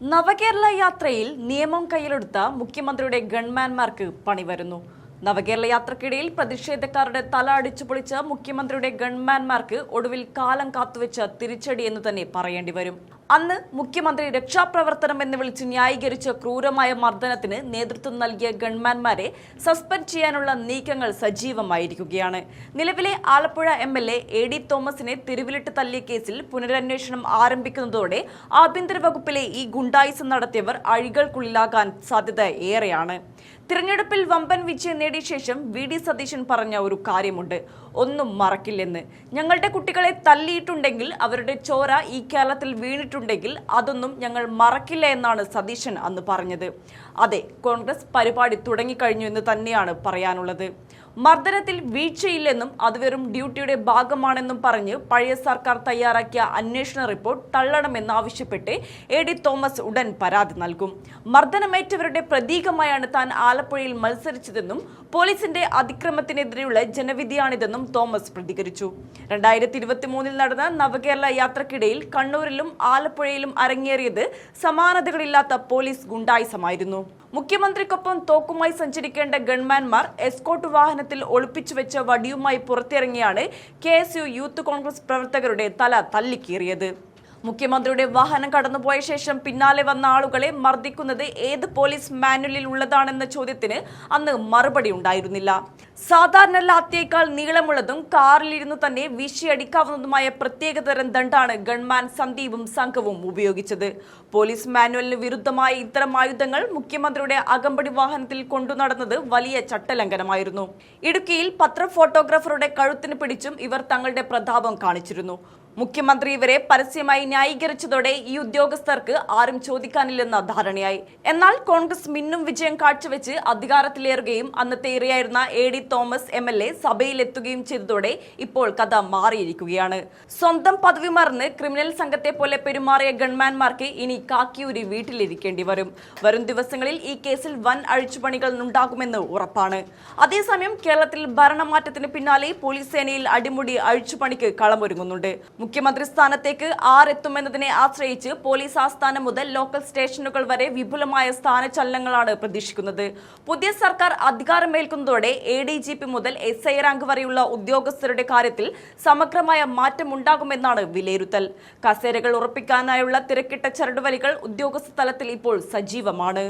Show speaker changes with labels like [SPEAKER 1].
[SPEAKER 1] നവകേരള യാത്രയിൽ നിയമം കയ്യിലെടുത്ത മുഖ്യമന്ത്രിയുടെ ഗൺമാൻമാർക്ക് പണി വരുന്നു. നവകേരള യാത്രക്കിടയിൽ പ്രതിഷേധക്കാരുടെ തല അടിച്ചു പൊളിച്ച മുഖ്യമന്ത്രിയുടെ ഗൺമാൻമാർക്ക് ഒടുവിൽ കാലം കാത്തുവെച്ച തിരിച്ചടി എന്ന് തന്നെ പറയേണ്ടി വരും. അന്ന് മുഖ്യമന്ത്രി രക്ഷാപ്രവർത്തനം എന്ന് വിളിച്ച് ന്യായീകരിച്ച ക്രൂരമായ മർദ്ദനത്തിന് നേതൃത്വം നൽകിയ ഗൺമാൻമാരെ സസ്പെൻഡ് ചെയ്യാനുള്ള നീക്കങ്ങൾ സജീവമായിരിക്കുകയാണ്. നിലവിലെ ആലപ്പുഴ MLA AD തോമസിനെ തിരുവിലിട്ട് തല്ലിയ കേസിൽ പുനരന്വേഷണം ആരംഭിക്കുന്നതോടെ ആഭ്യന്തര വകുപ്പിലെ ഈ ഗുണ്ടായിസം നടത്തിയവർ അഴികൾക്കുള്ളിലാകാൻ സാധ്യത ഏറെയാണ്. തിരഞ്ഞെടുപ്പിൽ വമ്പൻ വിജയം നേടിയ ശേഷം VD സതീശൻ പറഞ്ഞ ഒരു കാര്യമുണ്ട്: ഒന്നും മറക്കില്ലെന്ന്. ഞങ്ങളുടെ കുട്ടികളെ തല്ലിയിട്ടുണ്ടെങ്കിൽ, അവരുടെ ചോര ഈ കേരളത്തിൽ വീണിട്ടുണ്ടെങ്കിൽ അതൊന്നും ഞങ്ങൾ മറക്കില്ല എന്നാണ് സതീശൻ അന്ന് പറഞ്ഞത്. അതെ, കോൺഗ്രസ് പരിപാടി തുടങ്ങിക്കഴിഞ്ഞു എന്ന് തന്നെയാണ് പറയാനുള്ളത്. മർദ്ദനത്തിൽ വീഴ്ചയില്ലെന്നും അത് വെറും ഡ്യൂട്ടിയുടെ ഭാഗമാണെന്നും പറഞ്ഞ് പഴയ സർക്കാർ തയ്യാറാക്കിയ അന്വേഷണ റിപ്പോർട്ട് തള്ളണമെന്നാവശ്യപ്പെട്ട് AD തോമസ് ഉടൻ പരാതി നൽകും. മർദ്ദനമേറ്റവരുടെ പ്രതീകമായാണ് താൻ ആലപ്പുഴയിൽ മത്സരിച്ചതെന്നും പോലീസിന്റെ അതിക്രമത്തിനെതിരെയുള്ള ജനവിധിയാണിതെന്നും തോമസ് പ്രതികരിച്ചു. 2023 നടന്ന നവകേരള യാത്രക്കിടയിൽ കണ്ണൂരിലും ആലപ്പുഴയിലും അരങ്ങേറിയത് സമാനതകളില്ലാത്ത പോലീസ് ഗുണ്ടായിസമായിരുന്നു. മുഖ്യമന്ത്രിക്കൊപ്പം തോക്കുമായി സഞ്ചരിക്കേണ്ട ഗൺമാൻമാർ എസ്കോർട്ട് വാഹനത്തിൽ ഒളിപ്പിച്ചു വെച്ച വടിയുമായി പുറത്തിറങ്ങിയാണ് KSU യൂത്ത് കോൺഗ്രസ് പ്രവർത്തകരുടെ തല തല്ലിക്കീറിയത്. മുഖ്യമന്ത്രിയുടെ വാഹനം കടന്നുപോയ ശേഷം പിന്നാലെ വന്ന ആളുകളെ മർദ്ദിക്കുന്നത് ഏത് പോലീസ് മാനുവലിൽ ഉള്ളതാണെന്ന ചോദ്യത്തിന് അന്ന് മറുപടി ഉണ്ടായിരുന്നില്ല. സാധാരണ ലാത്തിയേക്കാൾ നീളമുള്ളതും കാറിലിരുന്നു തന്നെ വീശിയടിക്കാവുന്നതുമായ പ്രത്യേകതരം ദണ്ഡാണ് ഗൺമാൻ സന്ദീപും സംഘവും ഉപയോഗിച്ചത്. പോലീസ് മാനുവലിന് വിരുദ്ധമായ ഇത്തരം ആയുധങ്ങൾ മുഖ്യമന്ത്രിയുടെ അകമ്പടി വാഹനത്തിൽ കൊണ്ടുനടന്നത് വലിയ ചട്ടലംഘനമായിരുന്നു. ഇടുക്കിയിൽ ഫോട്ടോഗ്രാഫറുടെ കഴുത്തിന് പിടിച്ചും ഇവർ തങ്ങളുടെ പ്രതാപം കാണിച്ചിരുന്നു. മുഖ്യമന്ത്രി ഇവരെ പരസ്യമായി ന്യായീകരിച്ചതോടെ ഈ ഉദ്യോഗസ്ഥർക്ക് ആരും ചോദിക്കാനില്ലെന്ന ധാരണയായി. എന്നാൽ കോൺഗ്രസ് മിന്നും വിജയം കാഴ്ചവെച്ച് അധികാരത്തിലേറുകയും അന്നത്തെ ഇരയായിരുന്ന AD തോമസ് MLA സഭയിലെത്തുകയും ചെയ്തതോടെ ഇപ്പോൾ കഥ മാറിയിരിക്കുകയാണ്. സ്വന്തം പദവി മറന്ന് ക്രിമിനൽ സംഘത്തെ പോലെ പെരുമാറിയ ഗൺമാൻമാർക്ക് ഇനി കാക്കിയൂരി വീട്ടിലിരിക്കേണ്ടി വരും. വരും ദിവസങ്ങളിൽ ഈ കേസിൽ വൻ അഴിച്ചുപണികൾ ഉണ്ടാകുമെന്ന് ഉറപ്പാണ്. അതേസമയം കേരളത്തിൽ ഭരണമാറ്റത്തിന് പിന്നാലെ പോലീസ് സേനയിൽ അടിമുടി അഴിച്ചുപണിക്ക് കളമൊരുങ്ങുന്നുണ്ട്. മുഖ്യമന്ത്രി സ്ഥാനത്തേക്ക് ആരെത്തുമെന്നതിനെ ആശ്രയിച്ച് പോലീസ് ആസ്ഥാനം മുതൽ ലോക്കൽ സ്റ്റേഷനുകൾ വരെ വിപുലമായ സ്ഥാനചലനങ്ങളാണ് പ്രതീക്ഷിക്കുന്നത്. പുതിയ സർക്കാർ അധികാരമേൽക്കുന്നതോടെ ADGP മുതൽ SI റാങ്ക് വരെയുള്ള ഉദ്യോഗസ്ഥരുടെ കാര്യത്തിൽ സമഗ്രമായ മാറ്റമുണ്ടാകുമെന്നാണ് വിലയിരുത്തൽ. കസേരകൾ ഉറപ്പിക്കാനായുള്ള തിരക്കിട്ട ചരടുവലികൾ ഉദ്യോഗസ്ഥ തലത്തിൽ ഇപ്പോൾ സജീവമാണ്.